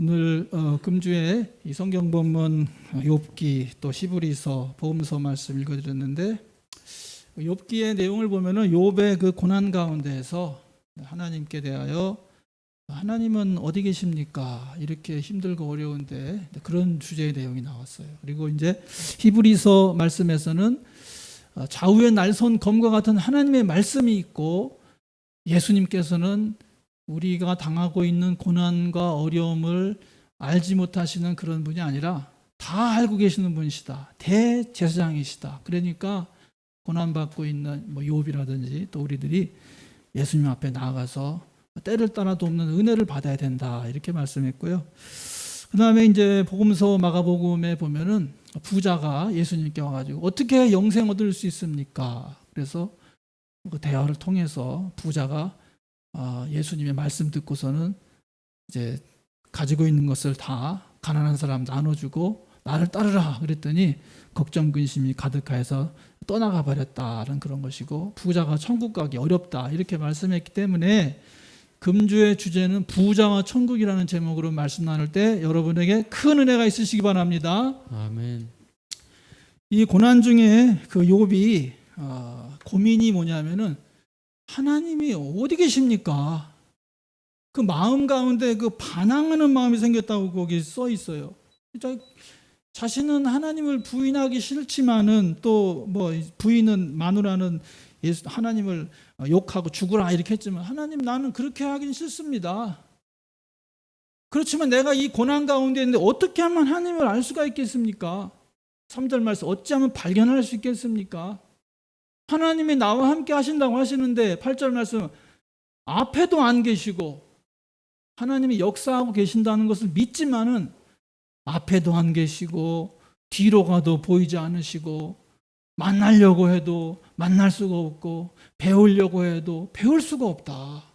오늘 금주에 이 성경 본문 욥기 또 히브리서 보험서 말씀 읽어드렸는데 욥기의 내용을 보면은 욥의 그 고난 가운데에서 하나님께 대하여 하나님은 어디 계십니까? 이렇게 힘들고 어려운데 그런 주제의 내용이 나왔어요. 그리고 이제 히브리서 말씀에서는 좌우의 날선 검과 같은 하나님의 말씀이 있고 예수님께서는 우리가 당하고 있는 고난과 어려움을 알지 못하시는 그런 분이 아니라 다 알고 계시는 분이시다. 대제사장이시다. 그러니까 고난받고 있는 욥이라든지 또 우리들이 예수님 앞에 나아가서 때를 따라도 없는 은혜를 받아야 된다. 이렇게 말씀했고요. 그 다음에 이제 복음서 마가복음에 보면은 부자가 예수님께 와가지고 어떻게 영생 얻을 수 있습니까? 그래서 그 대화를 통해서 부자가 예수님의 말씀 듣고서는 이제 가지고 있는 것을 다 가난한 사람 나눠주고 나를 따르라 그랬더니 걱정 근심이 가득하여서 떠나가 버렸다는 그런 것이고 부자가 천국 가기 어렵다 이렇게 말씀했기 때문에 금주의 주제는 부자와 천국이라는 제목으로 말씀 나눌 때 여러분에게 큰 은혜가 있으시기 바랍니다. 아멘. 이 고난 중에 그 욥이 고민이 뭐냐면은 하나님이 어디 계십니까? 그 마음 가운데 그 반항하는 마음이 생겼다고 거기 써 있어요. 자신은 하나님을 부인하기 싫지만은 또 뭐 부인은 마누라는 하나님을 욕하고 죽으라 이렇게 했지만 하나님 나는 그렇게 하긴 싫습니다. 그렇지만 내가 이 고난 가운데 있는데 어떻게 하면 하나님을 알 수가 있겠습니까? 3절 말씀 어찌하면 발견할 수 있겠습니까? 하나님이 나와 함께 하신다고 하시는데 8절 말씀 앞에도 안 계시고 하나님이 역사하고 계신다는 것을 믿지만은 앞에도 안 계시고 뒤로 가도 보이지 않으시고 만나려고 해도 만날 수가 없고 배우려고 해도 배울 수가 없다.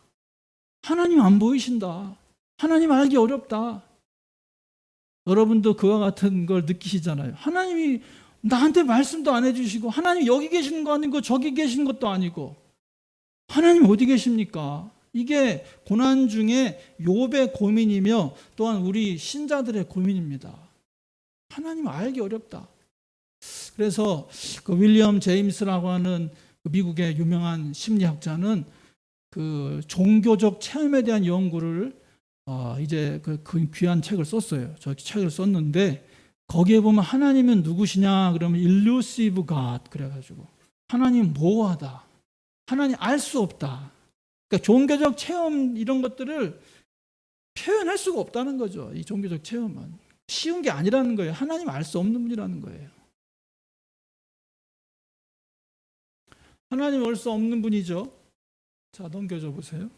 하나님 안 보이신다. 하나님 알기 어렵다. 여러분도 그와 같은 걸 느끼시잖아요. 하나님이 나한테 말씀도 안 해주시고 하나님 여기 계시는 거 아니고 저기 계시는 것도 아니고 하나님 어디 계십니까? 이게 고난 중에 욥의 고민이며 또한 우리 신자들의 고민입니다. 하나님 알기 어렵다. 그래서 그 윌리엄 제임스라고 하는 미국의 유명한 심리학자는 그 종교적 체험에 대한 연구를 이제 그 귀한 책을 썼어요. 저 책을 썼는데 거기에 보면 하나님은 누구시냐 그러면 일루시브 갓 그래가지고 하나님 모호하다. 하나님 알 수 없다. 그러니까 종교적 체험 이런 것들을 표현할 수가 없다는 거죠. 이 종교적 체험은 쉬운 게 아니라는 거예요. 하나님 알 수 없는 분이라는 거예요. 하나님 알 수 없는 분이죠. 자, 넘겨줘 보세요.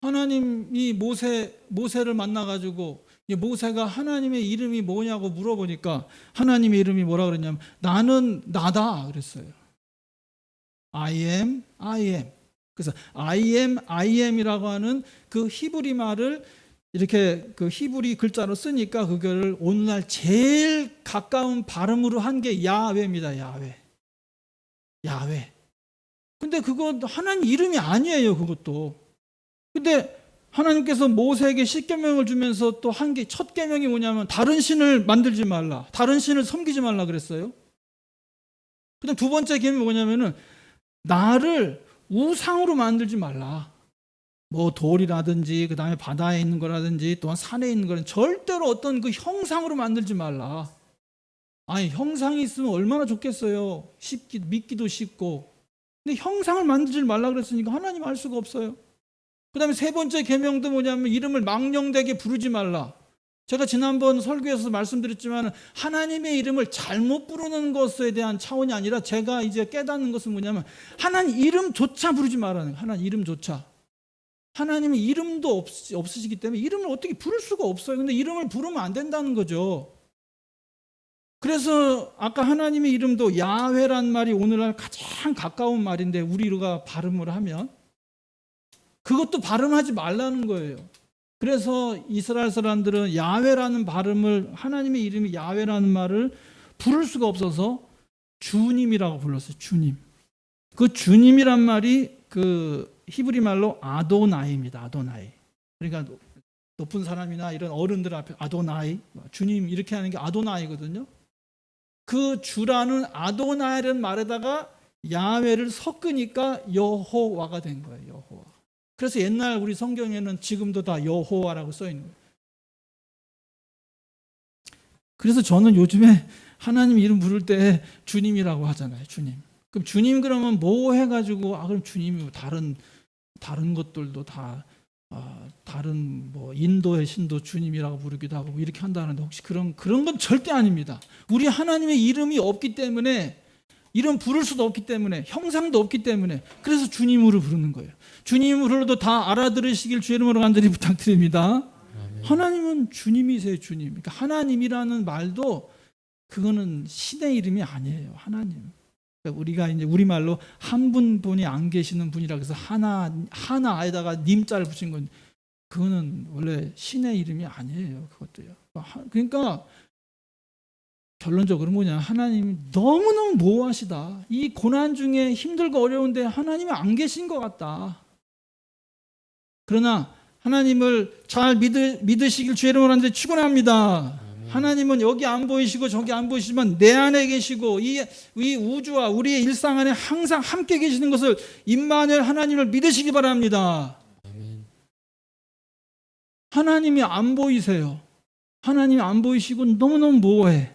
하나님이 모세를 만나가지고 모세가 하나님의 이름이 뭐냐고 물어보니까 하나님의 이름이 뭐라 그랬냐면 나는 나다 그랬어요. I am. 그래서 I am이라고 하는 그 히브리 말을 이렇게 그 히브리 글자로 쓰니까 그거를 오늘날 제일 가까운 발음으로 한 게 야훼입니다. 야훼. 근데 그거 하나님 이름이 아니에요. 그것도. 근데 하나님께서 모세에게 십계명을 주면서 또 한 개 첫 계명이 뭐냐면 다른 신을 만들지 말라. 다른 신을 섬기지 말라 그랬어요. 그다음 두 번째 계명이 뭐냐면은 나를 우상으로 만들지 말라. 뭐 돌이라든지 그다음에 바다에 있는 거라든지 또한 산에 있는 거는 절대로 어떤 그 형상으로 만들지 말라. 아니 형상이 있으면 얼마나 좋겠어요. 믿기도 쉽고. 근데 형상을 만들지 말라 그랬으니까 하나님 알 수가 없어요. 그 다음에 세 번째 계명도 뭐냐면 이름을 망령되게 부르지 말라. 제가 지난번 설교에서 말씀드렸지만 하나님의 이름을 잘못 부르는 것에 대한 차원이 아니라 제가 이제 깨닫는 것은 뭐냐면 하나님 이름조차 부르지 말라는 거예요. 하나님 이름조차. 하나님의 이름도 없으시기 때문에 이름을 어떻게 부를 수가 없어요. 근데 이름을 부르면 안 된다는 거죠. 그래서 아까 하나님의 이름도 야훼란 말이 오늘날 가장 가까운 말인데 우리가 발음을 하면 그것도 발음하지 말라는 거예요. 그래서 이스라엘 사람들은 야훼라는 발음을 하나님의 이름이 야훼라는 말을 부를 수가 없어서 주님이라고 불렀어요. 주님. 그 주님이란 말이 그 히브리 말로 아도나이입니다. 아도나이. 그러니까 높은 사람이나 이런 어른들 앞에 아도나이, 주님 이렇게 하는 게 아도나이거든요. 그 주라는 아도나이라는 말에다가 야훼를 섞으니까 여호와가 된 거예요. 여호와. 그래서 옛날 우리 성경에는 지금도 다 여호와라고 써 있는 거예요. 그래서 저는 요즘에 하나님 이름 부를 때 주님이라고 하잖아요. 주님. 그럼 주님 그러면 뭐 해가지고 그럼 주님이 다른 것들도 다 다른 뭐 인도의 신도 주님이라고 부르기도 하고 이렇게 한다는데 혹시 그런 건 절대 아닙니다. 우리 하나님의 이름이 없기 때문에 이름 부를 수도 없기 때문에 형상도 없기 때문에 그래서 주님으로 부르는 거예요. 주님으로도 다 알아들으시길 주 이름으로 간절히 부탁드립니다. 아멘. 하나님은 주님이세요. 주님. 그러니까 하나님이라는 말도 그거는 신의 이름이 아니에요. 하나님. 그러니까 우리가 이제 우리말로 한 분이 안 계시는 분이라 그래서 하나에다가 님자를 붙인 건 그거는 원래 신의 이름이 아니에요. 그것도요. 그러니까 결론적으로 뭐냐, 하나님이 너무너무 모호하시다. 이 고난 중에 힘들고 어려운데 하나님이 안 계신 것 같다. 그러나 하나님을 잘 믿으시길 주의 이름으로 하는데 축원합니다. 하나님은 여기 안 보이시고 저기 안 보이시지만 내 안에 계시고 이 우주와 우리의 일상 안에 항상 함께 계시는 것을 임마누엘 하나님을 믿으시기 바랍니다. 하나님이 안 보이세요. 하나님이 안 보이시고 너무너무 모호해.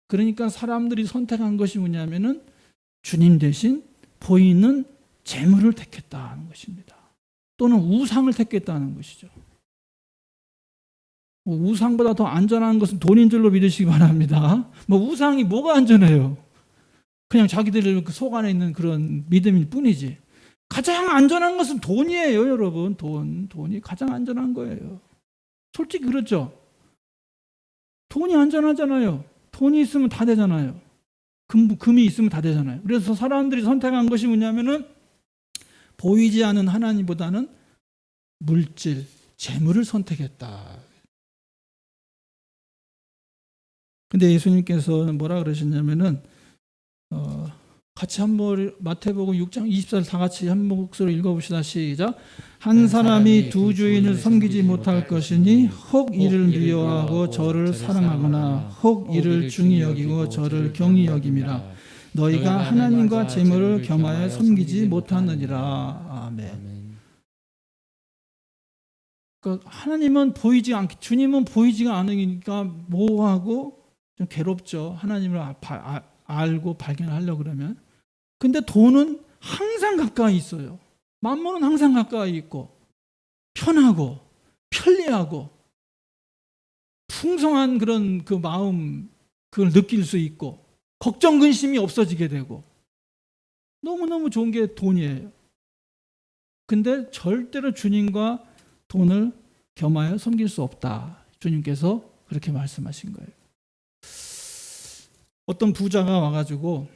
그러니까 사람들이 선택한 것이 뭐냐면은 주님 대신 보이는 재물을 택했다는 것입니다. 또는 우상을 택했다는 것이죠. 우상보다 더 안전한 것은 돈인 줄로 믿으시기 바랍니다. 우상이 뭐가 안전해요? 그냥 자기들 속 안에 있는 그런 믿음일 뿐이지. 가장 안전한 것은 돈이에요, 여러분. 돈이 가장 안전한 거예요. 솔직히 그렇죠? 돈이 안전하잖아요. 돈이 있으면 다 되잖아요. 금이 있으면 다 되잖아요. 그래서 사람들이 선택한 것이 뭐냐면은 보이지 않는 하나님보다는 물질, 재물을 선택했다. 근데 예수님께서는 뭐라 그러셨냐면은 같이 한번 마태복음 6장 24절 다 같이 한 목소리로 읽어봅시다. 시작. 한 사람이 두 주인을 섬기지 못할 것이니 혹 이를 미워하고 저를 사랑하거나 혹 이를 중히 여기고 저를 경히 여김이라. 너희가 하나님과 재물을 겸하여 섬기지 못하느니라. 아멘. 그러니까 하나님은 보이지 않기, 주님은 보이지가 않으니까 모호하고 좀 괴롭죠. 하나님을 알고 발견하려고 그러면. 근데 돈은 항상 가까이 있어요. 만물은 항상 가까이 있고 편하고 편리하고 풍성한 그런 그 마음 그걸 느낄 수 있고 걱정 근심이 없어지게 되고 너무너무 좋은 게 돈이에요. 근데 절대로 주님과 돈을 겸하여 섬길 수 없다. 주님께서 그렇게 말씀하신 거예요. 어떤 부자가 와가지고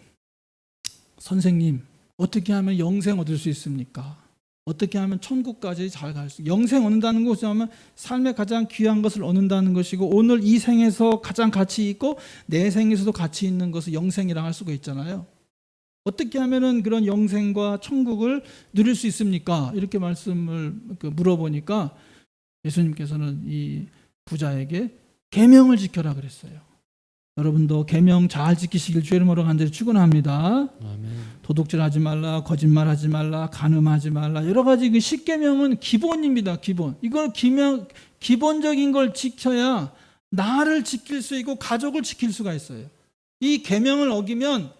선생님 어떻게 하면 영생 얻을 수 있습니까? 어떻게 하면 천국까지 잘 갈 수? 영생 얻는다는 것은 하면 삶의 가장 귀한 것을 얻는다는 것이고 오늘 이 생에서 가장 가치 있고 내 생에서도 가치 있는 것을 영생이라고 할 수가 있잖아요. 어떻게 하면은 그런 영생과 천국을 누릴 수 있습니까? 이렇게 말씀을 물어보니까 예수님께서는 이 부자에게 계명을 지켜라 그랬어요. 여러분도 계명 잘 지키시길 주의 이름으로 간절히 축원합니다. 도둑질하지 말라, 거짓말하지 말라, 간음하지 말라, 여러 가지 그 10계명은 기본입니다. 기본. 이걸 기본적인 걸 지켜야 나를 지킬 수 있고 가족을 지킬 수가 있어요. 이 계명을 어기면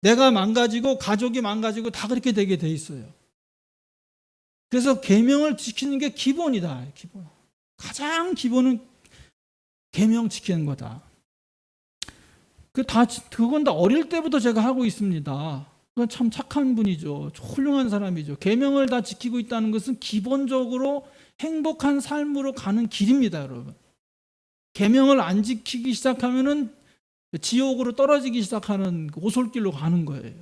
내가 망가지고 가족이 망가지고 다 그렇게 되게 돼 있어요. 그래서 계명을 지키는 게 기본이다. 기본. 가장 기본은 계명 지키는 거다. 그건 다 어릴 때부터 제가 하고 있습니다. 그건 참 착한 분이죠. 훌륭한 사람이죠. 계명을 다 지키고 있다는 것은 기본적으로 행복한 삶으로 가는 길입니다, 여러분. 계명을 안 지키기 시작하면은 지옥으로 떨어지기 시작하는 오솔길로 가는 거예요.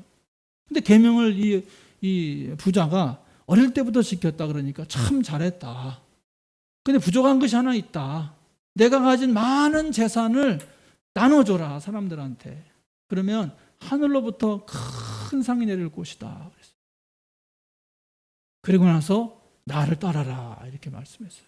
근데 계명을 이 부자가 어릴 때부터 지켰다 그러니까 참 잘했다. 근데 부족한 것이 하나 있다. 내가 가진 많은 재산을 나눠줘라 사람들한테. 그러면 하늘로부터 큰 상이 내릴 것이다. 그리고 나서 나를 따라라 이렇게 말씀했어요.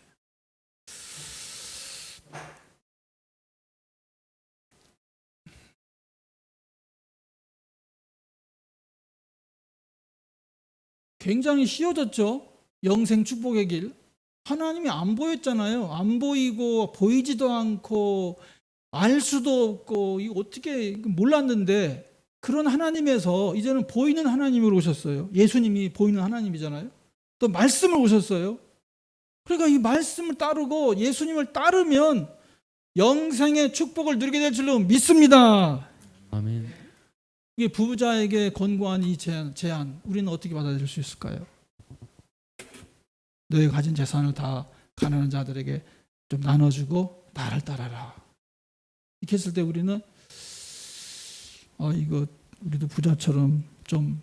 굉장히 쉬워졌죠. 영생 축복의 길. 하나님이 안 보였잖아요. 안 보이고 보이지도 않고 알 수도 없고 이거 어떻게 몰랐는데 그런 하나님에서 이제는 보이는 하나님으로 오셨어요. 예수님이 보이는 하나님이잖아요. 또 말씀을 오셨어요. 그러니까 이 말씀을 따르고 예수님을 따르면 영생의 축복을 누리게 될 줄로 믿습니다. 아멘. 이게 부자에게 권고한 이 제안 우리는 어떻게 받아들일 수 있을까요? 너희 가진 재산을 다 가난한 자들에게 좀 나눠주고 나를 따라라. 이렇게 했을 때 우리는 이거 우리도 부자처럼 좀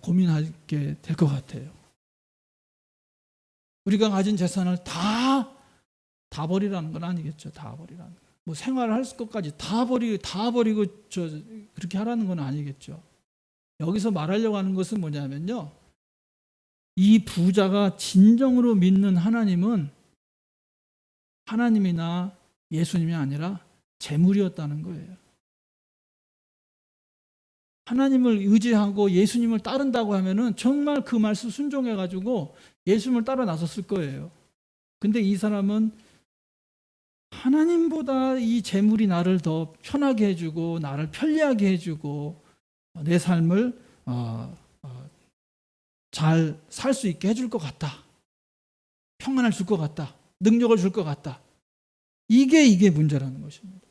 고민하게 될 것 같아요. 우리가 가진 재산을 다 버리라는 건 아니겠죠. 다 버리라는 건. 뭐 생활할 것까지 다 버리고 그렇게 하라는 건 아니겠죠. 여기서 말하려고 하는 것은 뭐냐면요. 이 부자가 진정으로 믿는 하나님은 하나님이나 예수님이 아니라 재물이었다는 거예요. 하나님을 의지하고 예수님을 따른다고 하면은 정말 그 말씀 순종해가지고 예수님을 따라 나섰을 거예요. 근데 이 사람은 하나님보다 이 재물이 나를 더 편하게 해주고 나를 편리하게 해주고 내 삶을 잘 살 수 있게 해줄 것 같다. 평안을 줄 것 같다. 능력을 줄 것 같다. 이게 문제라는 것입니다.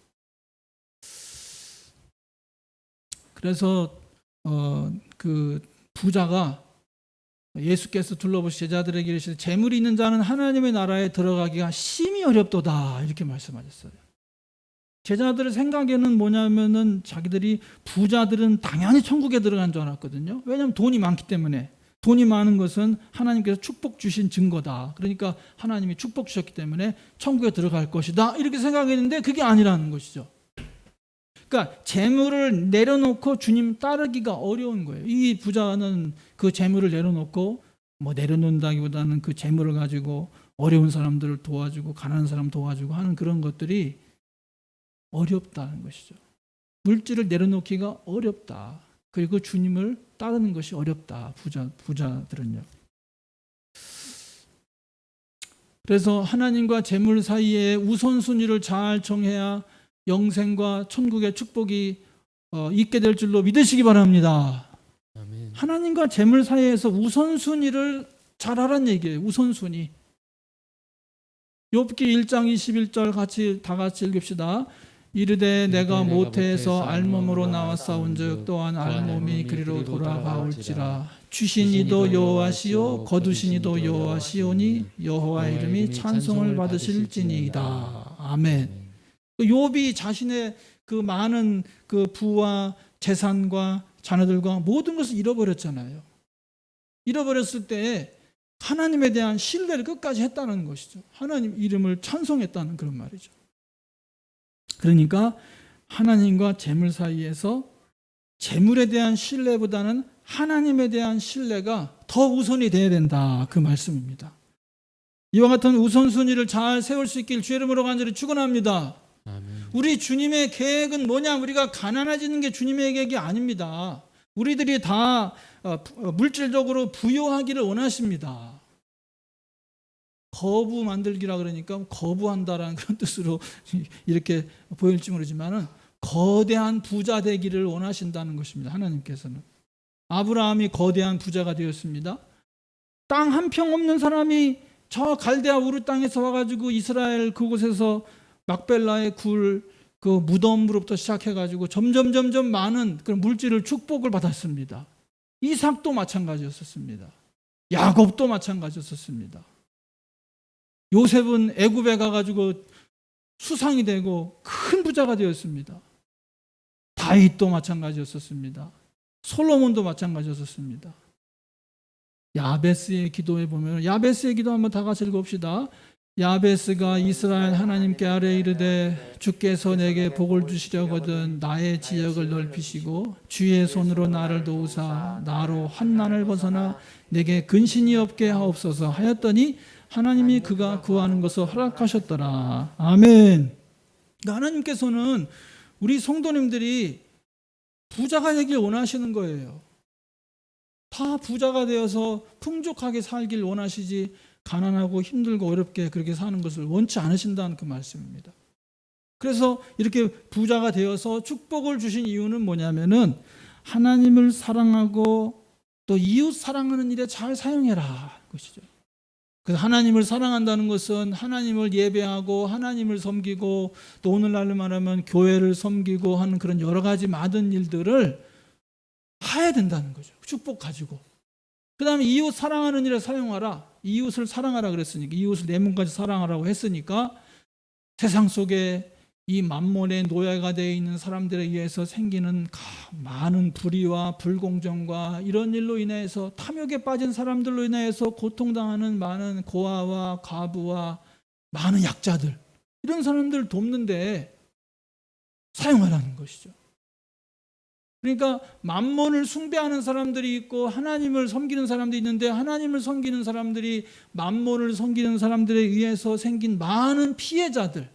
그래서 그 부자가 예수께서 둘러보시 제자들에게 이르시되 재물이 있는 자는 하나님의 나라에 들어가기가 심히 어렵도다 이렇게 말씀하셨어요. 제자들의 생각에는 뭐냐면은 자기들이 부자들은 당연히 천국에 들어간 줄 알았거든요. 왜냐하면 돈이 많기 때문에. 돈이 많은 것은 하나님께서 축복 주신 증거다. 그러니까 하나님이 축복 주셨기 때문에 천국에 들어갈 것이다. 이렇게 생각했는데 그게 아니라는 것이죠. 그러니까 재물을 내려놓고 주님 따르기가 어려운 거예요. 이 부자는 그 재물을 내려놓고 뭐 내려놓는다기보다는 그 재물을 가지고 어려운 사람들을 도와주고 가난한 사람 도와주고 하는 그런 것들이 어렵다는 것이죠. 물질을 내려놓기가 어렵다. 그리고 주님을 따르는 것이 어렵다. 부자들은요. 그래서 하나님과 재물 사이에 우선순위를 잘 정해야 영생과 천국의 축복이 있게 될 줄로 믿으시기 바랍니다. 아멘. 하나님과 재물 사이에서 우선순위를 잘 하라는 얘기예요. 우선순위. 욥기 1장 21절 다 같이 읽읍시다. 이르되 내가 모태에서 알몸으로 나왔사온즉 또한 알몸이 그리로 돌아가올지라. 주신 이도 여호와시요 거두신 이도 여호와시오니 여호와의 이름이 찬송을 받으실지니이다. 아멘. 욥이 자신의 그 많은 그 부와 재산과 자녀들과 모든 것을 잃어버렸잖아요. 잃어버렸을 때 하나님에 대한 신뢰를 끝까지 했다는 것이죠. 하나님 이름을 찬송했다는 그런 말이죠. 그러니까 하나님과 재물 사이에서 재물에 대한 신뢰보다는 하나님에 대한 신뢰가 더 우선이 돼야 된다. 그 말씀입니다. 이와 같은 우선순위를 잘 세울 수 있길 주의 이름으로 간절히 축원합니다. 아멘. 우리 주님의 계획은 뭐냐? 우리가 가난해지는 게 주님의 계획이 아닙니다. 우리들이 다 물질적으로 부유하기를 원하십니다. 거부 만들기라 그러니까 거부한다라는 그런 뜻으로 이렇게 보일지 모르지만은 거대한 부자 되기를 원하신다는 것입니다. 하나님께서는. 아브라함이 거대한 부자가 되었습니다. 땅 한 평 없는 사람이 저 갈대아 우르 땅에서 와가지고 이스라엘 그곳에서 막벨라의 굴 그 무덤으로부터 시작해가지고 점점 많은 그런 물질을 축복을 받았습니다. 이삭도 마찬가지였었습니다. 야곱도 마찬가지였었습니다. 요셉은 애굽에 가가지고 수상이 되고 큰 부자가 되었습니다. 다윗도 마찬가지였었습니다. 솔로몬도 마찬가지였었습니다. 야베스의 기도에 보면 야베스의 기도 한번 다 같이 읽읍시다. 야베스가 이스라엘 하나님께 아뢰 이르되 주께서 내게 복을 주시려거든 나의 지역을 넓히시고 주의 손으로 나를 도우사 나로 환난을 벗어나 내게 근신이 없게 하옵소서 하였더니 하나님이 그가 구하는 것을 허락하셨더라. 아멘. 하나님께서는 우리 성도님들이 부자가 되길 원하시는 거예요. 다 부자가 되어서 풍족하게 살길 원하시지 가난하고 힘들고 어렵게 그렇게 사는 것을 원치 않으신다는 그 말씀입니다. 그래서 이렇게 부자가 되어서 축복을 주신 이유는 뭐냐면은 하나님을 사랑하고 또 이웃 사랑하는 일에 잘 사용해라 것이죠. 그래서 하나님을 사랑한다는 것은 하나님을 예배하고 하나님을 섬기고 또 오늘날로 말하면 교회를 섬기고 하는 그런 여러 가지 많은 일들을 해야 된다는 거죠. 축복 가지고. 그 다음에 이웃 사랑하는 일에 사용하라. 이웃을 사랑하라 그랬으니까, 이웃을 내 몸까지 사랑하라고 했으니까 세상 속에 이 만몬의 노예가 되어 있는 사람들에 의해서 생기는 많은 불의와 불공정과 이런 일로 인해서 탐욕에 빠진 사람들로 인해서 고통당하는 많은 고아와 과부와 많은 약자들, 이런 사람들을 돕는데 사용하라는 것이죠. 그러니까 만몬을 숭배하는 사람들이 있고 하나님을 섬기는 사람들이 있는데, 하나님을 섬기는 사람들이 만몬을 섬기는 사람들에 의해서 생긴 많은 피해자들을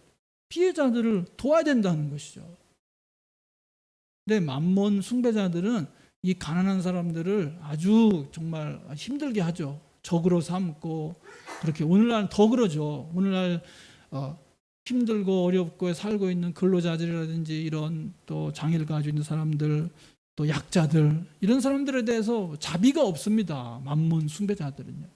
도와야 된다는 것이죠. 근데 만몬 숭배자들은 이 가난한 사람들을 아주 정말 힘들게 하죠. 적으로 삼고, 그렇게 오늘날 더 그러죠. 오늘날 힘들고 어렵고 살고 있는 근로자들이라든지 이런 또 장애를 가지고 있는 사람들, 또 약자들, 이런 사람들에 대해서 자비가 없습니다. 만몬 숭배자들은요.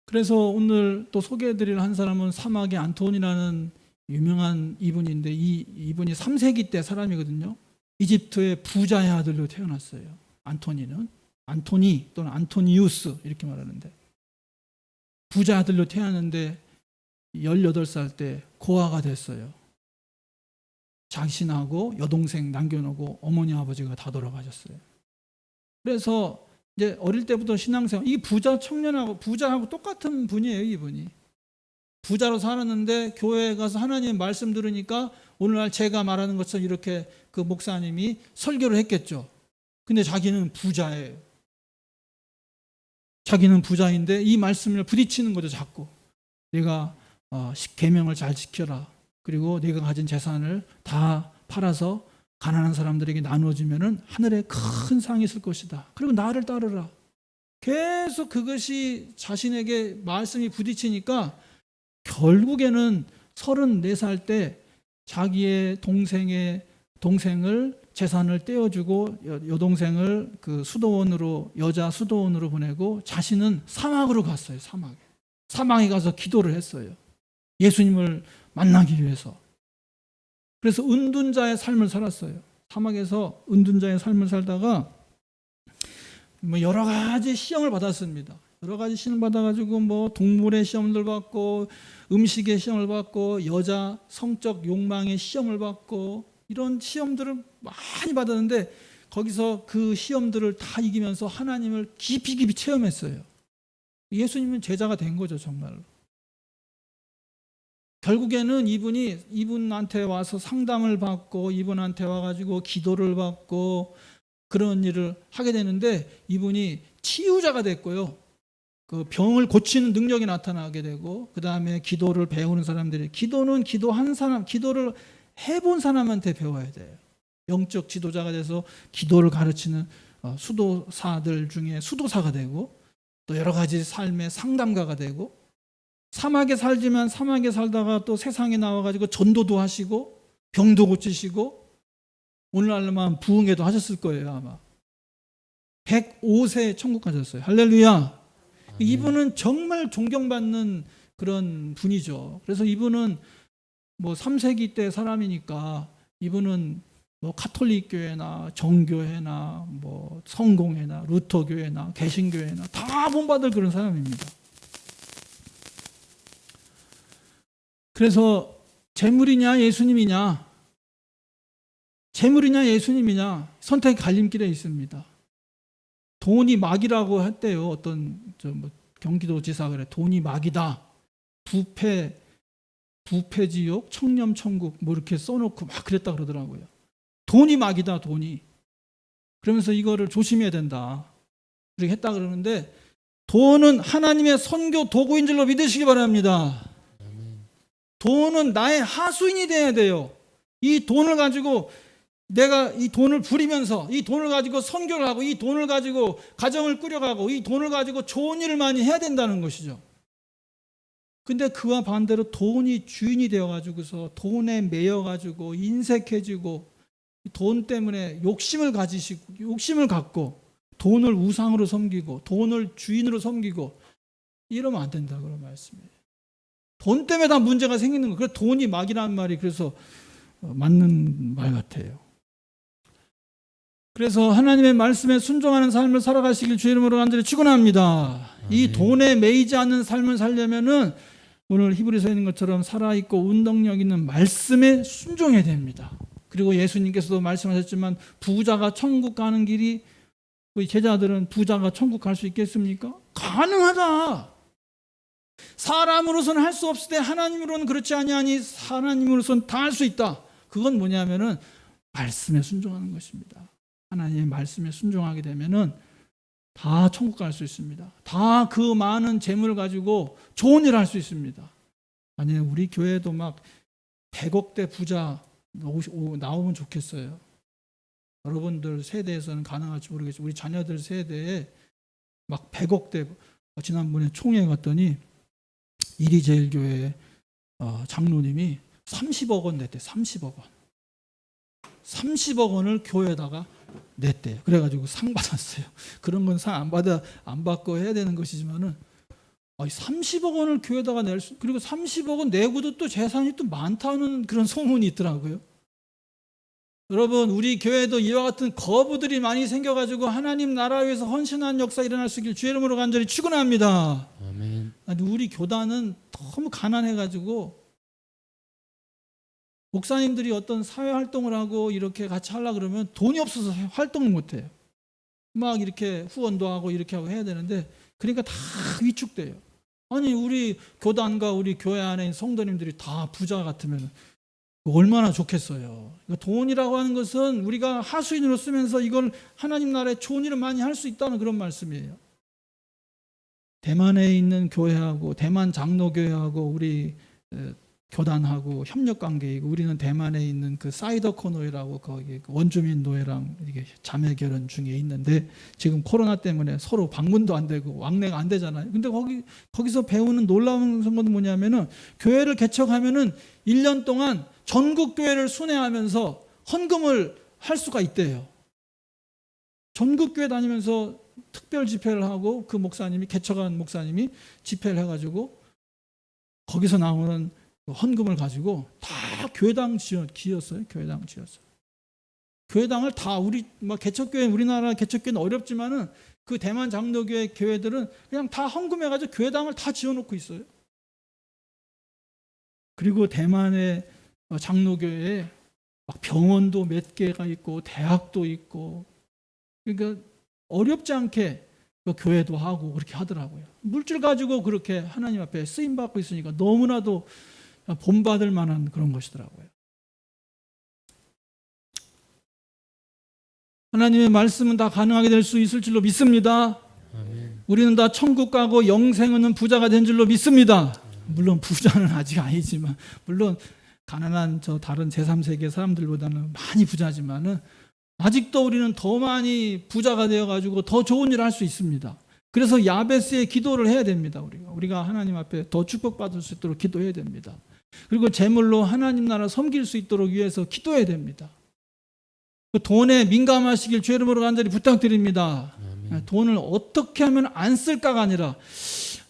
그래서 오늘 또 소개해드릴 한 사람은 사막의 안톤이라는 유명한 이분인데, 이분이 3세기 때 사람이거든요. 이집트의 부자의 아들로 태어났어요. 안토니는 안토니 또는 안토니우스 이렇게 말하는데, 부자 아들로 태어났는데 18살 때 고아가 됐어요. 자신하고 여동생 남겨놓고 어머니 아버지가 다 돌아가셨어요. 그래서 이제 어릴 때부터 신앙생활, 이 부자 청년하고 부자하고 똑같은 분이에요. 이분이 부자로 살았는데 교회에 가서 하나님 말씀 들으니까 오늘날 제가 말하는 것처럼 이렇게 그 목사님이 설교를 했겠죠. 근데 자기는 부자예요. 자기는 부자인데 이 말씀을 부딪히는 거죠. 자꾸 내가 계명을 잘 지켜라, 그리고 내가 가진 재산을 다 팔아서 가난한 사람들에게 나눠주면은 하늘에 큰 상이 있을 것이다. 그리고 나를 따르라. 계속 그것이 자신에게 말씀이 부딪히니까 결국에는 34살 때 자기의 동생을 재산을 떼어주고 여동생을 그 수도원으로, 여자 수도원으로 보내고 자신은 사막으로 갔어요. 사막에 가서 기도를 했어요. 예수님을 만나기 위해서. 그래서 은둔자의 삶을 살았어요. 사막에서 은둔자의 삶을 살다가 여러 가지 시험을 받았습니다. 여러 가지 시험을 받아가지고 동물의 시험을 받고, 음식의 시험을 받고, 여자 성적 욕망의 시험을 받고, 이런 시험들을 많이 받았는데 거기서 그 시험들을 다 이기면서 하나님을 깊이 체험했어요. 예수님은 제자가 된 거죠, 정말로. 결국에는 이분한테 와서 상담을 받고, 이분한테 와가지고 기도를 받고 그런 일을 하게 되는데, 이분이 치유자가 됐고요. 그 병을 고치는 능력이 나타나게 되고, 그 다음에 기도를 배우는 사람들이, 기도는 기도를 해본 사람한테 배워야 돼요. 영적 지도자가 돼서 기도를 가르치는 수도사들 중에 수도사가 되고, 또 여러 가지 삶의 상담가가 되고, 사막에 살지만 사막에 살다가 또 세상에 나와가지고 전도도 하시고 병도 고치시고, 오늘날만 부흥회도 하셨을 거예요. 아마 105세에 천국 가셨어요. 할렐루야. 이분은 정말 존경받는 그런 분이죠. 그래서 이분은 3세기 때 사람이니까, 이분은 카톨릭 교회나 정교회나 성공회나 루터교회나 개신교회나 다 본받을 그런 사람입니다. 그래서 재물이냐 예수님이냐, 재물이냐 예수님이냐 선택의 갈림길에 있습니다. 돈이 막이라고 했대요. 어떤 뭐 경기도지사 그래. 돈이 막이다. 부패지옥, 청렴천국 뭐 이렇게 써놓고 막 그랬다 그러더라고요. 돈이 막이다, 돈이. 그러면서 이거를 조심해야 된다. 그렇게 했다 그러는데 돈은 하나님의 선교 도구인 줄로 믿으시기 바랍니다. 돈은 나의 하수인이 돼야 돼요. 이 돈을 가지고 내가 이 돈을 부리면서 이 돈을 가지고 선교를 하고 이 돈을 가지고 가정을 꾸려가고 이 돈을 가지고 좋은 일을 많이 해야 된다는 것이죠. 근데 그와 반대로 돈이 주인이 되어가지고서 돈에 매여가지고 인색해지고 돈 때문에 욕심을 갖고 돈을 우상으로 섬기고 돈을 주인으로 섬기고 이러면 안 된다 그런 말씀이에요. 돈 때문에 다 문제가 생기는 거예요. 그래서 돈이 막이라는 말이 그래서 맞는 말 같아요. 그래서 하나님의 말씀에 순종하는 삶을 살아가시길 주의 이름으로 간절히 축원합니다. 이 돈에 매이지 않는 삶을 살려면은 오늘 히브리서에 있는 것처럼 살아있고 운동력 있는 말씀에 순종해야 됩니다. 그리고 예수님께서도 말씀하셨지만 부자가 천국 가는 길이 우리 제자들은 부자가 천국 갈 수 있겠습니까? 가능하다. 사람으로서는 할 수 없을 때 하나님으로는 그렇지 아니하니 하나님으로서는 다 할 수 있다. 그건 뭐냐면은 말씀에 순종하는 것입니다. 하나님의 말씀에 순종하게 되면은 다 천국 갈 수 있습니다. 다 그 많은 재물을 가지고 좋은 일을 할 수 있습니다. 아니 우리 교회도 막 100억대 부자 나오면 좋겠어요. 여러분들 세대에서는 가능할지 모르겠지만 우리 자녀들 세대에 막 100억대 지난번에 총회 갔더니 이리제일교회 장로님이 30억 원 냈대. 30억 원. 30억 원을 교회에다가 냈대요. 그래가지고 상 받았어요. 그런 건 상 안 받고 해야 되는 것이지만은 30억 원을 교회에다가 그리고 30억 원 내고도 또 재산이 또 많다는 그런 소문이 있더라고요. 여러분 우리 교회도 이와 같은 거부들이 많이 생겨가지고 하나님 나라 위해서 헌신한 역사 일어날 수 있길 주의 이름으로 간절히 축원합니다. 아멘. 우리 교단은 너무 가난해가지고 목사님들이 어떤 사회 활동을 하고 이렇게 같이 하려고 그러면 돈이 없어서 활동을 못해요. 막 이렇게 후원도 하고 이렇게 하고 해야 되는데 그러니까 다 위축돼요. 아니 우리 교단과 우리 교회 안에 있는 성도님들이 다 부자 같으면 얼마나 좋겠어요. 돈이라고 하는 것은 우리가 하수인으로 쓰면서 이걸 하나님 나라에 좋은 일을 많이 할 수 있다는 그런 말씀이에요. 대만에 있는 교회하고 대만 장로교회하고 우리 교단하고 협력 관계이고 우리는 대만에 있는 그 사이더 코노이라고 거기 원주민 노예랑 이게 자매 결혼 중에 있는데 지금 코로나 때문에 서로 방문도 안 되고 왕래가 안 되잖아요. 근데 거기서 배우는 놀라운 것은 뭐냐면은 교회를 개척하면은 1년 동안 전국 교회를 순회하면서 헌금을 할 수가 있대요. 전국 교회 다니면서 특별 집회를 하고 그 목사님이 개척한 목사님이 집회를 해가지고 거기서 나오는 헌금을 가지고 다 교회당 지었어요. 교회당 지었어요. 교회당을 다 개척교회 우리나라 개척교회는 어렵지만은 그 대만 장로교회 교회들은 그냥 다 헌금해가지고 교회당을 다 지어놓고 있어요. 그리고 대만의 장로교회에 막 병원도 몇 개가 있고 대학도 있고 그러니까 어렵지 않게 교회도 하고 그렇게 하더라고요. 물질 가지고 그렇게 하나님 앞에 쓰임 받고 있으니까 너무나도 본받을 만한 그런 것이더라고요. 하나님의 말씀은 다 가능하게 될 수 있을 줄로 믿습니다. 아멘. 우리는 다 천국 가고 영생 얻는 부자가 된 줄로 믿습니다. 물론 부자는 아직 아니지만 물론 가난한 다른 제3세계 사람들보다는 많이 부자지만은 아직도 우리는 더 많이 부자가 되어가지고 더 좋은 일을 할 수 있습니다. 그래서 야베스의 기도를 해야 됩니다. 우리가 하나님 앞에 더 축복받을 수 있도록 기도해야 됩니다. 그리고 제물로 하나님 나라 섬길 수 있도록 위해서 기도해야 됩니다. 그 돈에 민감하시길 주의 이름으로 간절히 부탁드립니다. 아멘. 돈을 어떻게 하면 안 쓸까가 아니라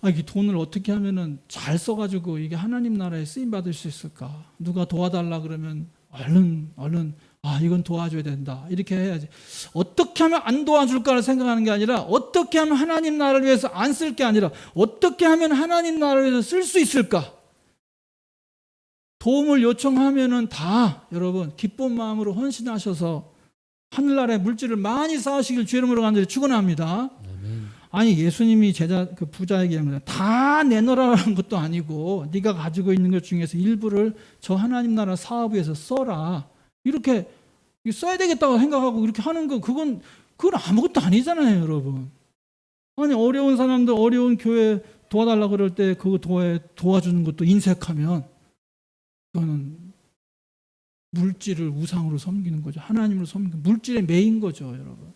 이 돈을 어떻게 하면은 잘 써가지고 이게 하나님 나라에 쓰임 받을 수 있을까? 누가 도와달라 그러면 얼른 이건 도와줘야 된다 이렇게 해야지. 어떻게 하면 안 도와줄까를 생각하는 게 아니라 어떻게 하면 하나님 나라를 위해서 안 쓸 게 아니라 어떻게 하면 하나님 나라를 위해서 쓸 수 있을까? 도움을 요청하면은 다 여러분 기쁜 마음으로 헌신하셔서 하늘나라의 물질을 많이 쌓으시길 주 이름으로 간절히 축원합니다. 아멘. 아니 예수님이 그 부자에게 얘기합니다. 다 내놓으라는 것도 아니고 네가 가지고 있는 것 중에서 일부를 저 하나님 나라 사업 위해서 써라. 이렇게 써야 되겠다고 생각하고 이렇게 하는 거 그건 아무것도 아니잖아요, 여러분. 아니 어려운 사람들 어려운 교회 도와달라고 그럴 때 그거 도와주는 것도 인색하면 그거는 물질을 우상으로 섬기는 거죠. 하나님을 섬기는 물질에 매인 거죠, 여러분.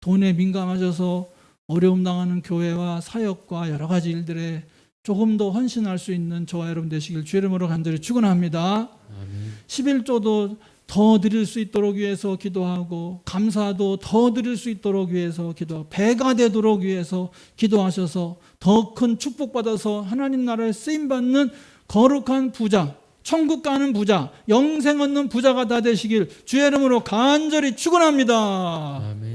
돈에 민감하셔서 어려움 당하는 교회와 사역과 여러 가지 일들에 조금 더 헌신할 수 있는 저와 여러분 되시길 주 이름으로 간절히 축원합니다. 아멘. 11조도 더 드릴 수 있도록 위해서 기도하고 감사도 더 드릴 수 있도록 위해서 기도하고 배가 되도록 위해서 기도하셔서 더 큰 축복받아서 하나님 나라에 쓰임받는 거룩한 부자, 천국 가는 부자, 영생 얻는 부자가 다 되시길 주의 이름으로 간절히 축원합니다. 아멘.